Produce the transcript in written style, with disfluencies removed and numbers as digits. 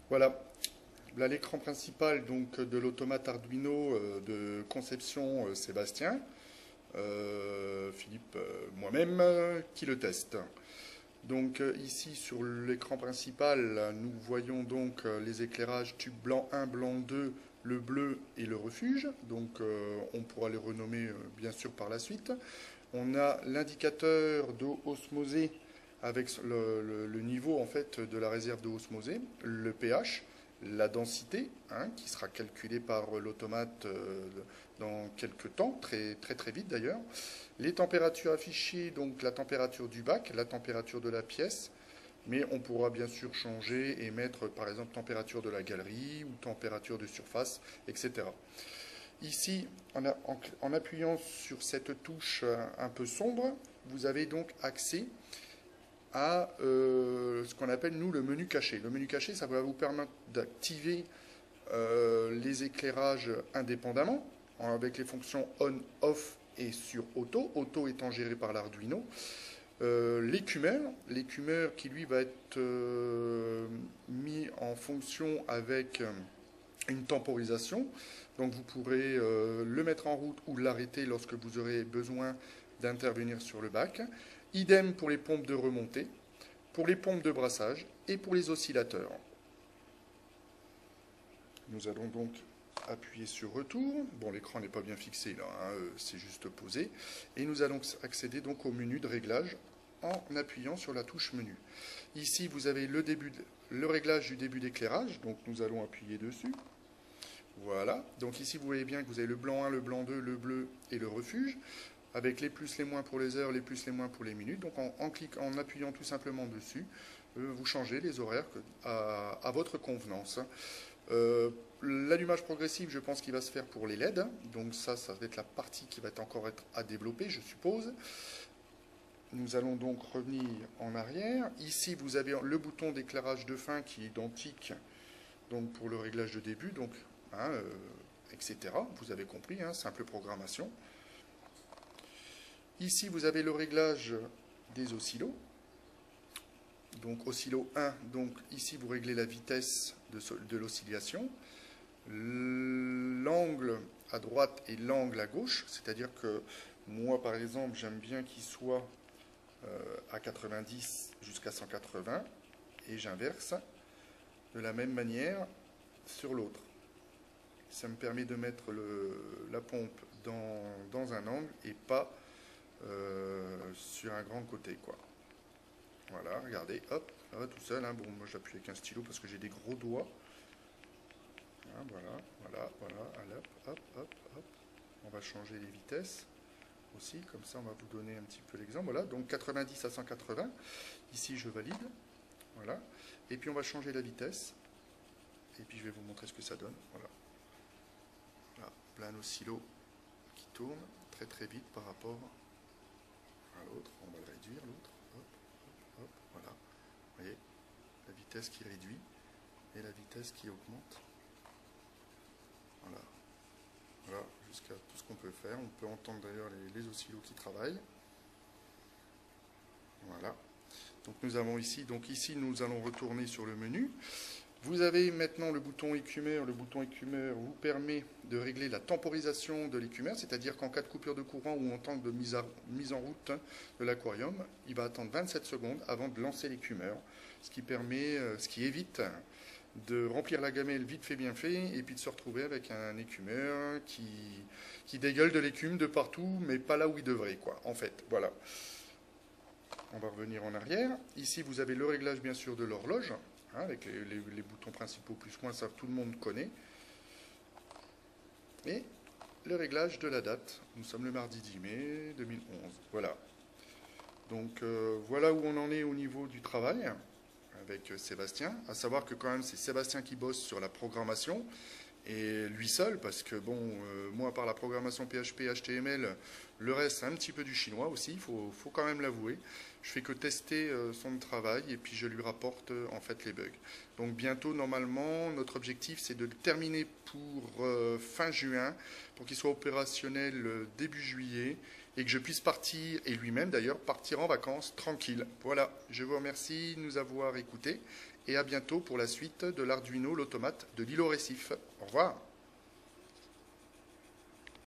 Voilà. Là, l'écran principal donc, de l'automate Arduino de conception Sébastien, Philippe, moi-même, qui le teste. Donc ici sur l'écran principal, nous voyons donc les éclairages tube blanc 1, blanc 2, le bleu et le refuge. Donc on pourra les renommer bien sûr par la suite. On a l'indicateur d'eau osmosée avec le niveau en fait de la réserve d'eau osmosée, le pH, la densité, hein, qui sera calculée par l'automate dans quelques temps, très très très vite d'ailleurs. Les températures affichées, donc la température du bac, la température de la pièce, mais on pourra bien sûr changer et mettre par exemple température de la galerie ou température de surface, etc. Ici, en appuyant sur cette touche un peu sombre, vous avez donc accès à ce qu'on appelle nous le menu caché. Le menu caché, ça va vous permettre d'activer les éclairages indépendamment avec les fonctions on, off et sur auto, auto étant géré par l'Arduino. L'écumeur qui lui va être mis en fonction avec une temporisation. Donc vous pourrez le mettre en route ou l'arrêter lorsque vous aurez besoin d'intervenir sur le bac. Idem pour les pompes de remontée, pour les pompes de brassage et pour les oscillateurs. Nous allons donc appuyer sur retour. Bon, l'écran n'est pas bien fixé là, hein, c'est juste posé. Et nous allons accéder donc au menu de réglage en appuyant sur la touche menu. Ici, vous avez le réglage du début d'éclairage, donc nous allons appuyer dessus. Voilà, donc ici vous voyez bien que vous avez le blanc 1, le blanc 2, le bleu et le refuge, avec les plus, les moins pour les heures, les plus, les moins pour les minutes. Donc en appuyant tout simplement dessus, vous changez les horaires à votre convenance. L'allumage progressif, je pense qu'il va se faire pour les LED. Donc ça va être la partie qui va encore être à développer, je suppose. Nous allons donc revenir en arrière. Ici, vous avez le bouton d'éclairage de fin qui est identique donc pour le réglage de début, donc, hein, etc. Vous avez compris, hein, simple programmation. Ici, vous avez le réglage des oscillos. Donc, oscillo 1, donc ici, vous réglez la vitesse de l'oscillation, l'angle à droite et l'angle à gauche, c'est-à-dire que moi, par exemple, j'aime bien qu'il soit à 90 jusqu'à 180, et j'inverse de la même manière sur l'autre. Ça me permet de mettre la pompe dans un angle et pas sur un grand côté, quoi. Voilà, regardez, hop, ça va tout seul. Hein. Bon, moi j'appuie avec un stylo parce que j'ai des gros doigts. Hein, voilà, allez, hop, hop, hop. On va changer les vitesses aussi, comme ça on va vous donner un petit peu l'exemple. Voilà, donc 90 à 180. Ici je valide. Voilà. Et puis on va changer la vitesse. Et puis je vais vous montrer ce que ça donne. Voilà. Là, plein oscillo qui tourne très très vite par rapport à l'autre. On va le réduire, l'autre. Hop, hop, hop. Voilà. Vous voyez, la vitesse qui réduit et la vitesse qui augmente. Voilà. Voilà, jusqu'à tout ce qu'on peut faire. On peut entendre d'ailleurs les oscillos qui travaillent. Voilà. Donc nous avons ici, nous allons retourner sur le menu. Vous avez maintenant le bouton écumeur. Le bouton écumeur vous permet de régler la temporisation de l'écumeur, c'est-à-dire qu'en cas de coupure de courant ou en temps de mise en route de l'aquarium, il va attendre 27 secondes avant de lancer l'écumeur, ce qui évite de remplir la gamelle vite fait bien fait et puis de se retrouver avec un écumeur qui dégueule de l'écume de partout, mais pas là où il devrait, quoi, en fait. Voilà. On va revenir en arrière. Ici, vous avez le réglage, bien sûr, de l'horloge, hein, avec les boutons principaux plus moins, ça tout le monde connaît. Et le réglage de la date. Nous sommes le mardi 10 mai 2011. Voilà. Donc, voilà où on en est au niveau du travail avec Sébastien. À savoir que quand même, c'est Sébastien qui bosse sur la programmation. Et lui seul, parce que bon, moi, par la programmation PHP, HTML, le reste, c'est un petit peu du chinois aussi, il faut quand même l'avouer. Je fais que tester son travail et puis je lui rapporte en fait les bugs. Donc bientôt, normalement, notre objectif, c'est de le terminer pour fin juin, pour qu'il soit opérationnel début juillet et que je puisse partir, et lui-même d'ailleurs, partir en vacances tranquille. Voilà, je vous remercie de nous avoir écoutés et à bientôt pour la suite de l'Arduino l'automate de l'île au Récif. Au revoir.